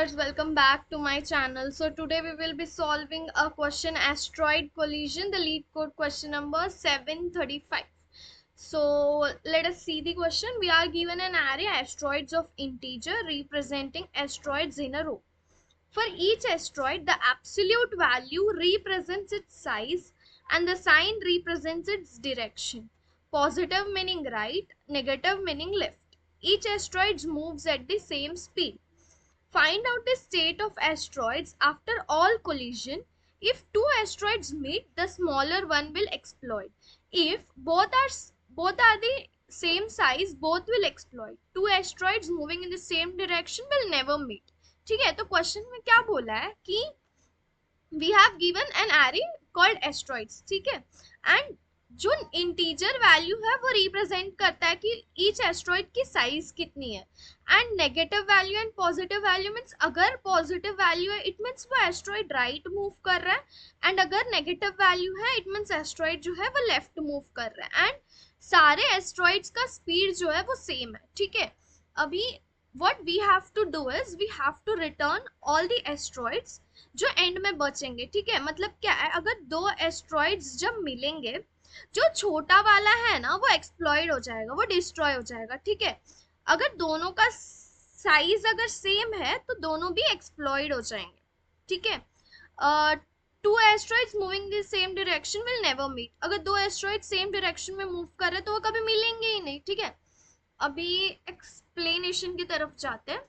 viewers, welcome back to my channel. So today we will be solving a question asteroid collision, the lead code question number 735. So let us see the question. We are given an array asteroids of integer representing asteroids in a row. For each asteroid, the absolute value represents its size and the sign represents its direction. Positive meaning right, negative meaning left. Each asteroid moves at the same speed. Find out the state of asteroids after all collision. If two asteroids meet, the smaller one will explode. If both are the same size, both will explode. Two asteroids moving in the same direction will never meet. ठीक है, तो question में क्या बोला है कि we have given an array called asteroids, ठीक है, and जो इंटीजर वैल्यू है वो रिप्रेजेंट करता है कि ईच एस्ट्रॉइड की साइज कितनी है, and negative value and positive value means अगर पॉजिटिव वैल्यू है इट मींस वो एस्ट्रॉइड राइट मूव कर रहा है, एंड अगर नेगेटिव वैल्यू है इट मींस एस्ट्रॉइड जो है वो लेफ्ट मूव कर रहा है, एंड सारे एस्ट्रॉइड्स का स्पीड जो है वो सेम है. ठीक है, अभी what we have to do is we have to return all the asteroids जो एंड में बचेंगे. ठीक है, मतलब क्या है, अगर दो एस्ट्रॉइड्स जब मिलेंगे, जो छोटा वाला है ना वो एक्सप्लॉइड हो जाएगा, वो डिस्ट्रॉय हो जाएगा. ठीक है, अगर दोनों का साइज अगर सेम है तो दोनों भी एक्सप्लॉइड हो जाएंगे. ठीक है, two asteroids moving the same direction will never meet. अगर दो एस्ट्रॉइड सेम डायरेक्शन में मूव कर रहे तो वो कभी मिलेंगे ही नहीं. ठीक है, अभी एक्सप्लेनेशन की तरफ जाते हैं.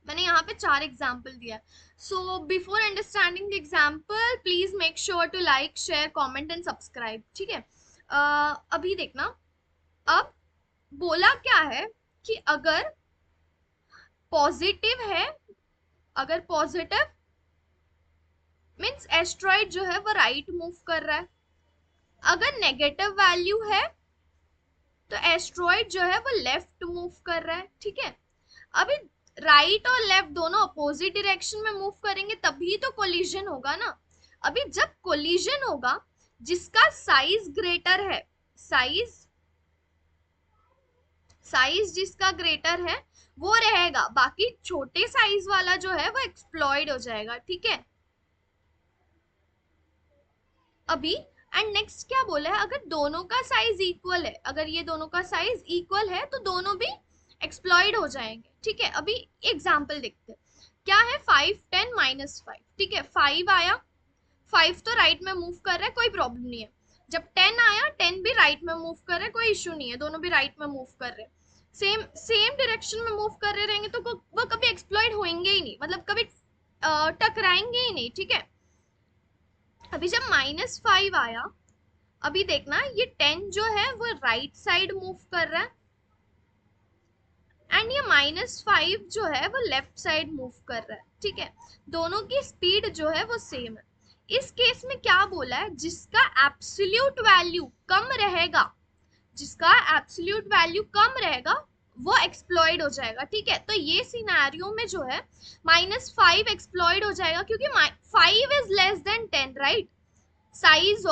मैंने यहाँ पे 4 एग्जाम्पल दिया है. So before understanding the example please make sure to like, share, comment and subscribe. ठीक है, अभी देखना, अब बोला क्या है कि अगर पॉजिटिव है, अगर पॉजिटिव मीन्स एस्ट्रॉइड जो है वो राइट मूव कर रहा है, अगर नेगेटिव वैल्यू है तो एस्ट्रॉइड जो है वो लेफ्ट मूव कर रहा है. ठीक है, अभी राइट और लेफ्ट दोनों अपोजिट डायरेक्शन में मूव करेंगे तभी तो कोलिजन होगा ना. अभी जब कोलिजन होगा जिसका साइज ग्रेटर है, साइज जिसका ग्रेटर है वो रहेगा, बाकी छोटे साइज वाला जो है वो एक्सप्लॉइड हो जाएगा. ठीक है, अभी एंड नेक्स्ट क्या बोला है, अगर दोनों का साइज इक्वल है, अगर ये दोनों का साइज इक्वल है तो दोनों भी एक्सप्लॉइड हो जाएंगे. ठीक है, अभी एग्जांपल देखते हैं. क्या है 5 10 -5. ठीक है, 5 आया, 5 तो राइट में मूव कर रहा है, कोई प्रॉब्लम नहीं है. जब 10 आया, 10 भी राइट में मूव कर रहा है, कोई इशू नहीं है, दोनों भी राइट में मूव कर रहे हैं, सेम डायरेक्शन में मूव कर रहे रहेंगे तो वो कभी एक्सप्लॉइड होंगे ही नहीं, मतलब कभी टकराएंगे ही नहीं. ठीक है, अभी जब -5 आया, अभी देखना ये 10 जो है वो राइट साइड मूव कर रहा है, एंड ये -5 जो है वो लेफ्ट साइड मूव कर रहा है. ठीक है, दोनों की स्पीड जो है वो सेम है. इस केस में क्या बोला है, जिसका एब्सोल्यूट वैल्यू कम रहेगा, जिसका एब्सोल्यूट वैल्यू कम रहेगा वो एक्सप्लॉइड हो जाएगा. ठीक है, तो ये सिनेरियो में जो है -5 एक्सप्लॉइड हो जाएगा क्योंकि 5 is less than 10, right. Size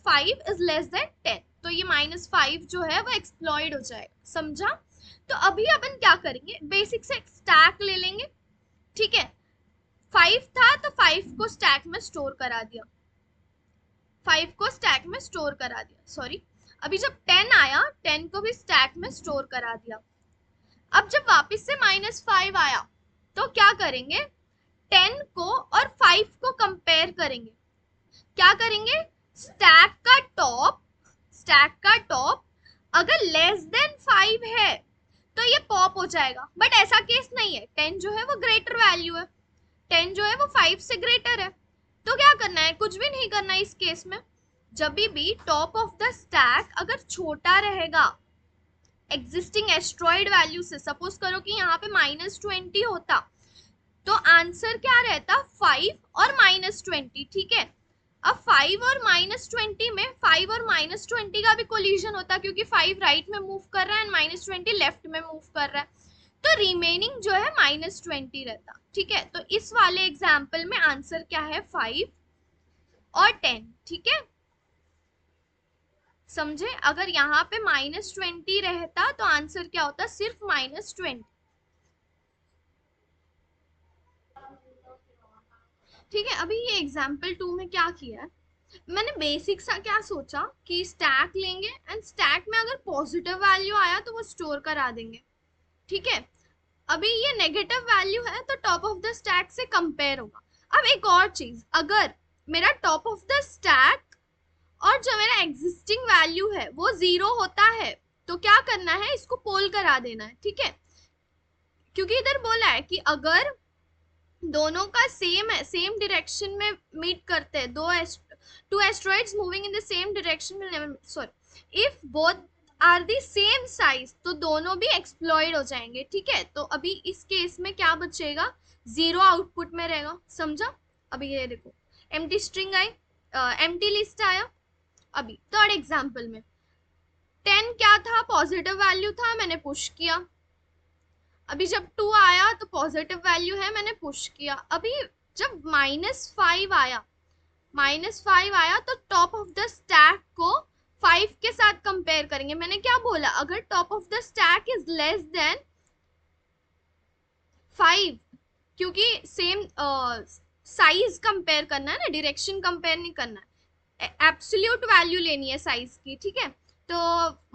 5 is less than 10, तो ये -5 जो है वो एक्सप्लॉइड हो जाएगा. समझा? तो अभी अपन क्या करेंगे, बेसिक से स्टैक ले लेंगे. ठीक है, 5 था तो 5 को स्टैक में स्टोर करा दिया, 5 को स्टैक में स्टोर करा दिया, सॉरी. अभी जब 10 आया, 10 को भी स्टैक में स्टोर करा दिया. अब जब वापस से -5 आया तो क्या करेंगे, 10 को और 5 को कंपेयर करेंगे. क्या करेंगे, स्टैक का टॉप अगर लेस देन 5 है तो ये पॉप हो जाएगा, बट ऐसा केस नहीं है. 10 जो है वो ग्रेटर वैल्यू है, 10 जो है वो 5 से ग्रेटर है, तो क्या करना है, कुछ भी नहीं करना है इस केस में. जब भी टॉप ऑफ द स्टैक अगर छोटा रहेगा एग्जिस्टिंग एस्ट्रॉइड वैल्यू से, सपोज करो कि यहाँ पे -20 होता तो आंसर क्या रहता, 5 और -20. ठीक है, अब 5 और -20 में 5 और -20 का भी कोलिजन होता क्योंकि 5 राइट में मूव कर रहा है एंड -20 लेफ्ट में मूव कर रहा है, तो रिमेनिंग जो है -20 रहता. ठीक है, तो इस वाले एग्जाम्पल में आंसर क्या है, 5 और 10. ठीक है, समझे? अगर यहाँ पे -20 रहता तो आंसर क्या होता, सिर्फ -20. ठीक है, अभी ये एग्जाम्पल 2 में क्या किया है, मैंने बेसिक सा क्या सोचा कि स्टैक लेंगे एंड स्टैक में अगर पॉजिटिव वैल्यू आया तो वो स्टोर करा देंगे। ठीक है, अभी ये नेगेटिव वैल्यू है तो टॉप ऑफ द स्टैक से कंपेयर होगा। अब एक और चीज, अगर मेरा टॉप ऑफ द स्टैक और जो मेरा एग्जिस्टिंग वैल्यू है वो 0 होता है तो क्या करना है, इसको पोल करा देना है। ठीक है, क्योंकि इधर बोला है कि अगर दोनों का सेम है, सेम डायरेक्शन में मीट करते हैं, two asteroids moving in the same direction will never, sorry, if both are the same size तो दोनों भी एक्सप्लॉइड हो जाएंगे। ठीक है, तो अभी इस केस में क्या बचेगा, 0 आउटपुट में रहेगा। समझा? अभी ये देखो, एम्प्टी स्ट्रिंग आई, एम्प्टी लिस्ट आया। अभी थर्ड एग्जांपल में 10 क्या था, पॉजिटिव वैल्यू था, मैंने पुश किया। अभी जब 2 आया तो पॉजिटिव वैल्यू है, मैंने पुश किया। अभी जब -5 आया, -5 आया तो टॉप ऑफ द स्टैक को 5 के साथ कंपेयर करेंगे। मैंने क्या बोला, अगर top of the stack is less than 5, क्योंकि सेम साइज कंपेयर करना है ना, डायरेक्शन कंपेयर नहीं करना है, एब्सोल्यूट वैल्यू लेनी है साइज की। ठीक है, तो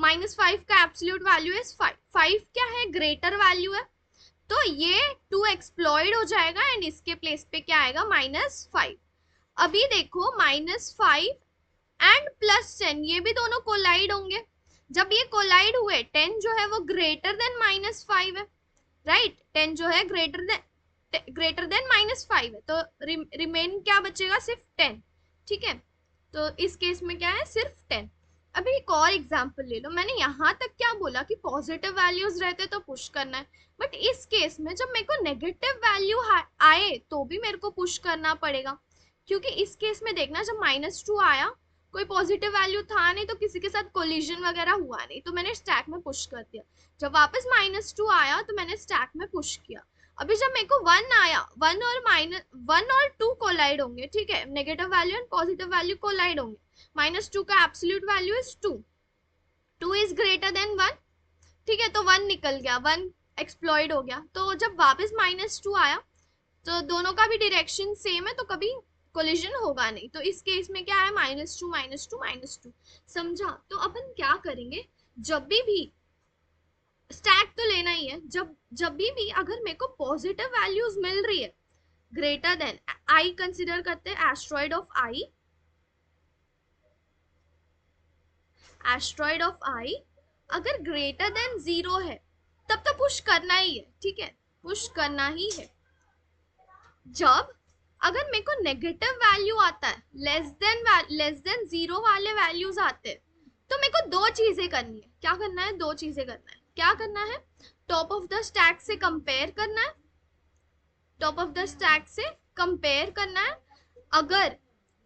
-5 का एब्सोल्यूट वैल्यू इज 5, 5 क्या है, ग्रेटर वैल्यू है, तो ये 2 एक्सप्लॉइड हो जाएगा एंड इसके प्लेस पे क्या आएगा, -5। अभी देखो -5 एंड +10 ये भी दोनों कोलाइड होंगे। जब ये कोलाइड हुए, 10 जो है वो ग्रेटर देन -5 है, राइट, 10 जो है ग्रेटर देन -5 है, तो रिमेन क्या बचेगा, सिर्फ 10। ठीक है, तो इस केस में क्या है, सिर्फ 10। अभी एक और एग्जांपल ले लो, मैंने यहाँ तक क्या बोला कि पॉजिटिव वैल्यूज रहते तो पुश करना है, बट इस केस में जब मेरे को नेगेटिव वैल्यू आए तो भी मेरे को पुश करना पड़ेगा, क्योंकि इस केस में देखना, जब -2 आया कोई पॉजिटिव वैल्यू था नहीं तो किसी के साथ कोलिजन वगैरह हुआ नहीं, तो मैंने स्टैक में पुश कर दिया। जब वापस -2 आया तो मैंने स्टैक में पुश किया। अभी जब मेरे को 1 आया, 1 और 2 कोलाइड होंगे। ठीक है, negative value and positive value collide होंगे। -2 का absolute value is 2, 2 is greater than 1। ठीक है, तो 1 निकल गया, 1 एक्सप्लॉइड हो गया। तो जब वापस -2 आया तो दोनों का भी डायरेक्शन सेम है तो कभी कोलिजन होगा नहीं, तो इस केस में क्या है, -2 -2 -2। समझा? तो अपन क्या करेंगे, जब भी स्टैक तो लेना ही है, जब भी अगर मेरे को पॉजिटिव वैल्यूज मिल रही है ग्रेटर देन, आई कंसिडर करते हैं asteroid of I, asteroid of I अगर ग्रेटर देन 0 है तब तो पुश करना ही है। ठीक है, पुश करना ही है। जब अगर मेरे को नेगेटिव वैल्यू आता है, लेस देन 0 वाले वैल्यूज आते हैं, तो मेरे को दो चीजें करनी है। क्या करना है, दो चीजें करना है। क्या करना है, टॉप ऑफ द स्टैक से कंपेयर करना है, टॉप ऑफ द स्टैक से कंपेयर करना है। अगर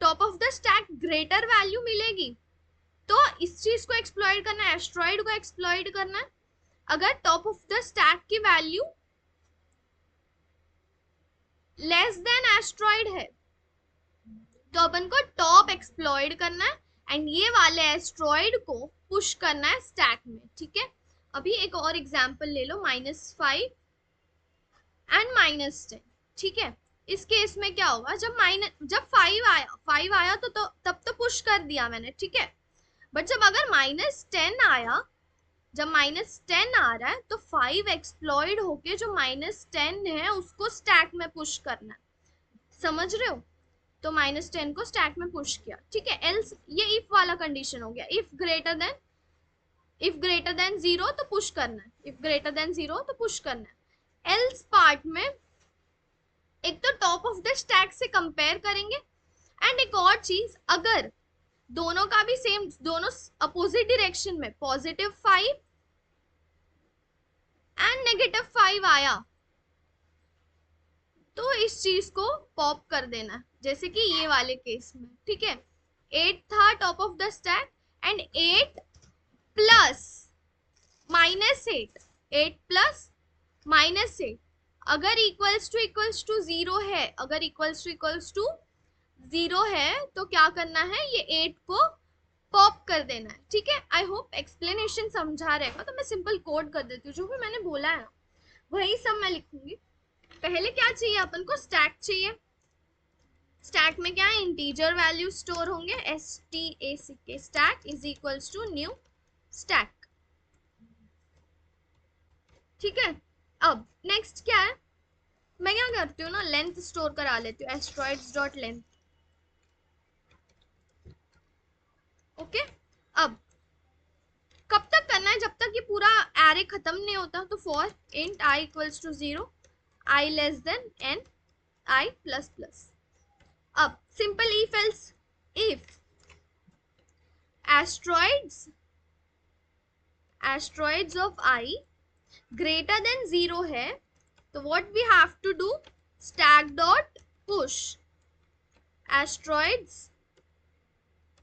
top of the stack greater value मिलेगी तो इस चीज को एक्सप्लॉइट करना है, एस्ट्रॉइड को एक्सप्लॉइट करना है। अगर टॉप ऑफ द स्टैक की वैल्यू लेस देन एस्ट्रॉइड है तो अपन को टॉप एक्सप्लॉइट करना है एंड ये वाले एस्ट्रॉइड को पुश करना है स्टैक में। ठीक है, अभी एक और एग्जांपल ले लो, -5 एंड -10। ठीक है, इस केस में क्या होगा, जब 5 आया तो तब तो पुश कर दिया मैंने। ठीक है, बट जब अगर -10 आया, जब -10 आ रहा है तो 5 एक्सप्लॉइड होके जो -10 है उसको स्टैक में पुश करना है। समझ रहे हो? तो -10 को स्टैक में पुश किया। ठीक है, एल्स ये इफ वाला कंडीशन हो गया, इफ ग्रेटर देन 0 तो पुश करना है, इफ ग्रेटर देन 0 तो पुश करना है। एल्स पार्ट में एक तो टॉप ऑफ द स्टैक से कंपेयर करेंगे एंड एक और चीज, अगर दोनों का भी सेम, दोनों अपोजिट डायरेक्शन में +5 एंड -5 आया तो इस चीज को पॉप कर देना, जैसे कि ये वाले केस में। ठीक है, 8 था top of the stack and 8 plus -8, 8 plus -8 अगर इक्वल्स टू 0 है, अगर इक्वल्स टू 0 है तो क्या करना है, ये 8 को पॉप कर देना है। ठीक है, आई होप एक्सप्लेनेशन समझा रहेगा। तो मैं सिंपल कोड कर देती हूँ, जो भी मैंने बोला है वही सब मैं लिखूंगी। पहले क्या चाहिए अपन को, स्टैक चाहिए। स्टैक में क्या है, इंटीजर वैल्यू स्टोर होंगे, STACK, stack is equals to new stack. ठीक है, अब नेक्स्ट क्या है, मैं क्या करती हूँ ना, लेंथ स्टोर करा लेती हूँ, एस्ट्रॉइड्स डॉट लेंथ। ओके, अब कब तक करना है, जब तक ये पूरा एरे खत्म नहीं होता। तो for int I equals to 0, I less than n, I plus plus. अब simple if else, if asteroids of I greater than 0 है, तो what we have to do, stack dot push asteroids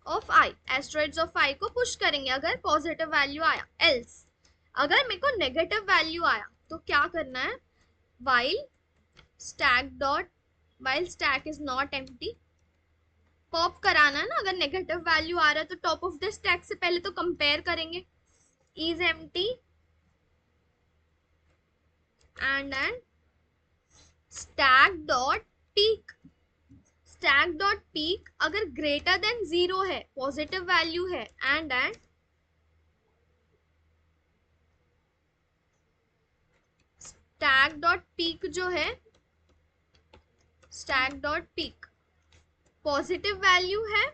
of I, asteroids of I को push करेंगे अगर positive value आया। Else अगर मेरे को नेगेटिव वैल्यू आया तो क्या करना है, while stack is not empty, pop कराना है ना। अगर नेगेटिव वैल्यू आ रहा है तो टॉप ऑफ द स्टैक से पहले तो कंपेयर करेंगे, is empty and stack dot peak. Stack dot peak अगर ग्रेटर देन 0 है, पॉजिटिव वैल्यू है, एंड स्टैक डॉट पीक जो है, stack dot peak positive value है,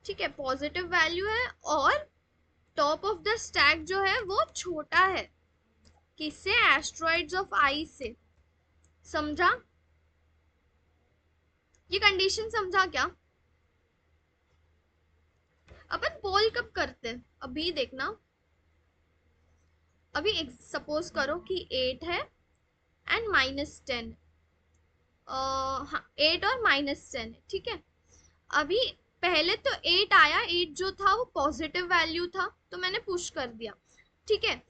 ठीक है, पॉजिटिव वैल्यू है, और टॉप ऑफ द स्टैक जो है वो छोटा है, किससे, एस्ट्रॉइड्स ऑफ I से। समझा, ये कंडीशन समझा क्या। अपन पोल कब करते हैं, अभी देखना, अभी सपोज करो कि 8 है एंड -10, हाँ 8 और -10 है, ठीक है। अभी पहले तो 8 आया, 8 जो था वो पॉजिटिव वैल्यू था, तो मैंने पुश कर दिया, ठीक है।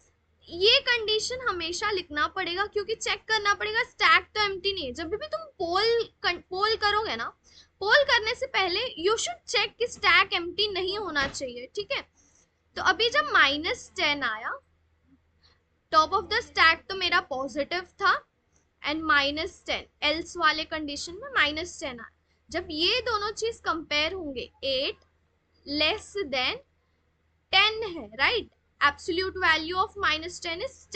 ये कंडीशन हमेशा लिखना पड़ेगा, क्योंकि चेक करना पड़ेगा स्टैक तो एम्प्टी नहीं है। जब भी तुम पोल करोगे ना, पोल करने से पहले यू शुड चेक कि स्टैक एम्प्टी नहीं होना चाहिए, ठीक है। तो अभी जब -10 आया, टॉप ऑफ द स्टैक तो मेरा पॉजिटिव था, एंड -10 एल्स वाले कंडीशन में -10 आया। जब ये दोनों चीज कंपेयर होंगे, 8 लेस देन 10 है, right, absolute value of -10 is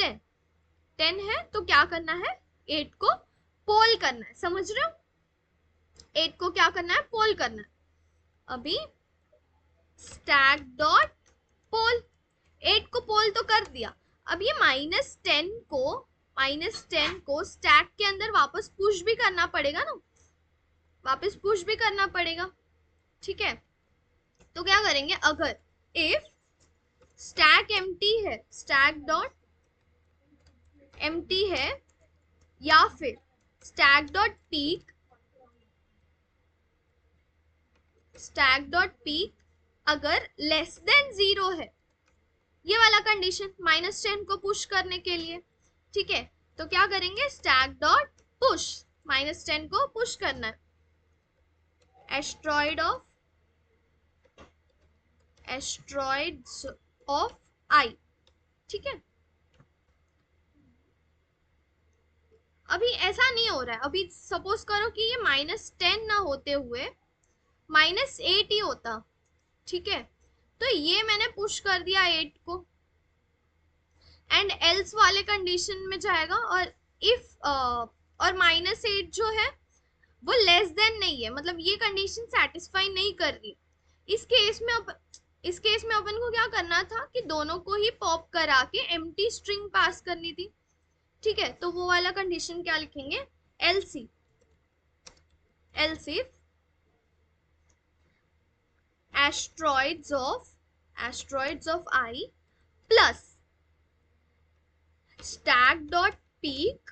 10 है, तो क्या करना है, 8 को पोल करना है। समझ रहे हो, 8 को क्या करना है, पोल करना है। अभी स्टैक डॉट पोल, 8 को पोल तो कर दिया, अब ये -10 को स्टैक के अंदर वापस पुश भी करना पड़ेगा ना, वापस पुश भी करना पड़ेगा, ठीक है। तो क्या करेंगे, अगर इफ स्टैक एम्प्टी है, स्टैक डॉट एम्प्टी है, या फिर स्टैक डॉट पीक अगर लेस देन 0 है, ये वाला कंडीशन -10 को पुश करने के लिए, ठीक है। तो क्या करेंगे, स्टैक डॉट पुश, -10 को पुश करना है, एस्ट्रॉइड्स ऑफ I, ठीक है। अभी ऐसा नहीं हो रहा है, अभी सपोज करो कि ये -10 ना होते हुए -8 ही होता, ठीक है। तो ये मैंने पुश कर दिया 8 को, एंड एल्स वाले कंडीशन में जाएगा, और इफ और -8 जो है वो लेस देन नहीं है, मतलब ये कंडीशन सेटिस्फाई नहीं कर रही। इस केस में अपन को क्या करना था कि दोनों को ही पॉप करा के एम्प्टी स्ट्रिंग पास करनी थी, ठीक है। तो वो वाला कंडीशन क्या लिखेंगे, else if asteroids of I plus stack dot peak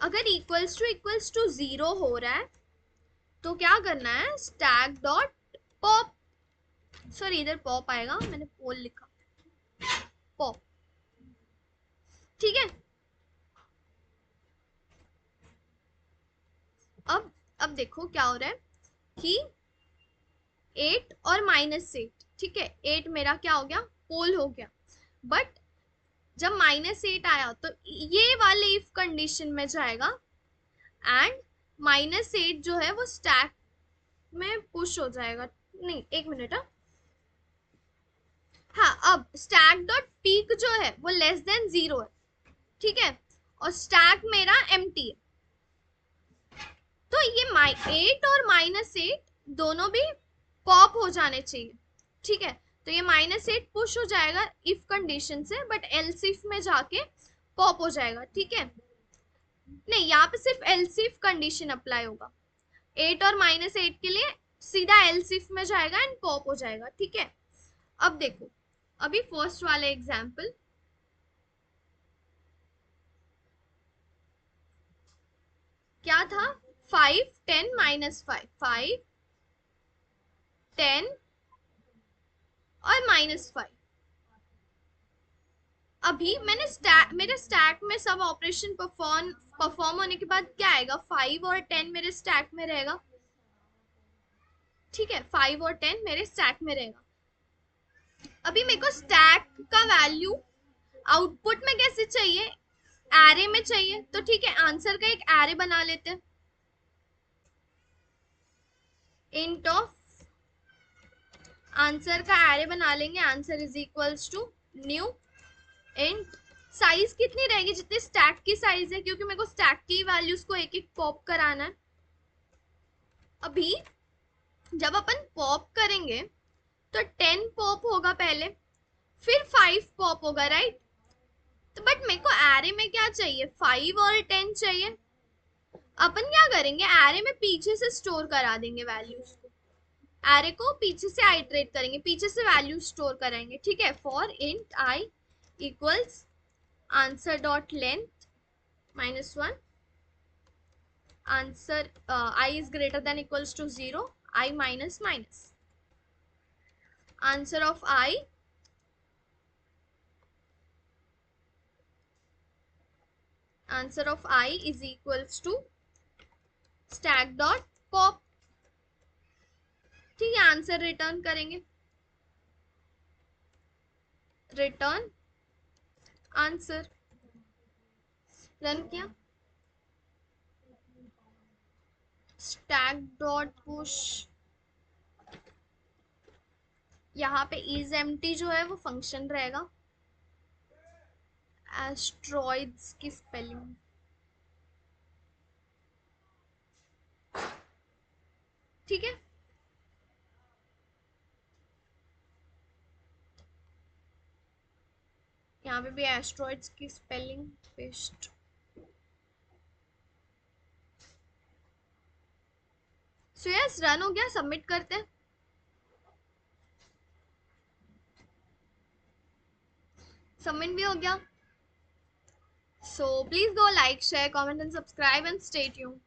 अगर इक्वल्स टू 0 हो रहा है, तो क्या करना है, स्टैक डॉट पॉप, सॉरी इधर पॉप आएगा, मैंने पोल लिखा, पॉप, ठीक है। अब देखो क्या हो रहा है कि 8 और -8, ठीक है, 8 मेरा क्या हो गया, पोल हो गया, बट जब -8 आया तो ये वाले इफ कंडीशन में जाएगा एंड -8 जो है वो स्टैक में पुश हो जाएगा। नहीं, एक मिनट। हाँ, अब स्टैक डॉट पीक जो है वो लेस देन 0 है, ठीक है, और स्टैक मेरा एम्प्टी है। तो ये 8 और -8 दोनों भी पॉप हो जाने चाहिए, ठीक है। तो ये -8 पुश हो जाएगा इफ कंडीशन से, बट एल्स इफ में जाके पॉप हो जाएगा, ठीक है। नहीं, यहाँ पे सिर्फ एल्स इफ कंडीशन अप्लाई होगा। 8 और -8 के लिए सीधा एल्स इफ में जाएगा एंड पॉप हो जाएगा, ठीक है। अब देखो, अभी फर्स्ट वाले एग्जाम्पल क्या था, 5 10 -5, 5 10 और -5। अभी मैंने मेरे स्टैक में सब ऑपरेशन परफॉर्म होने के बाद क्या आएगा, 5 और 10 मेरे स्टैक में रहेगा, ठीक है, 5 और 10 मेरे स्टैक में रहेगा। अभी मेरे को स्टैक का वैल्यू आउटपुट में कैसे चाहिए, एरे में चाहिए, तो ठीक है, आंसर का एक एरे बना लेते हैं। इंट ऑफ आंसर का एरे बना लेंगे, answer is equals to new int size कितनी रहेगी, जितनी स्टैक की साइज है, क्योंकि मेरे को स्टैक की वैल्यूज को एक एक पॉप कराना है। अभी जब अपन पॉप करेंगे तो 10 पॉप होगा पहले, फिर 5 पॉप होगा, राइट। तो बट मेरे को एरे में क्या चाहिए, 5 और 10 चाहिए। अपन क्या करेंगे, एरे में पीछे से स्टोर करा देंगे वैल्यूज को, एरे को पीछे से आइटरेट करेंगे, पीछे से वैल्यू स्टोर कराएंगे, ठीक है। For int I equals answer dot length -1, answer I is greater than equals to 0, I minus minus, answer of I is equals to stack dot pop, ठीक है। आंसर रिटर्न करेंगे, return answer, run किया, stack dot push, यहाँ पे is empty जो है वो function रहेगा, एस्ट्रॉइड्स की स्पेलिंग, ठीक है। यहाँ पे भी एस्ट्रॉइड्स की spelling paste. So yes, run हो गया, सबमिट करते हैं। सबमिट भी हो गया। So please go like, share, comment and subscribe and stay tuned.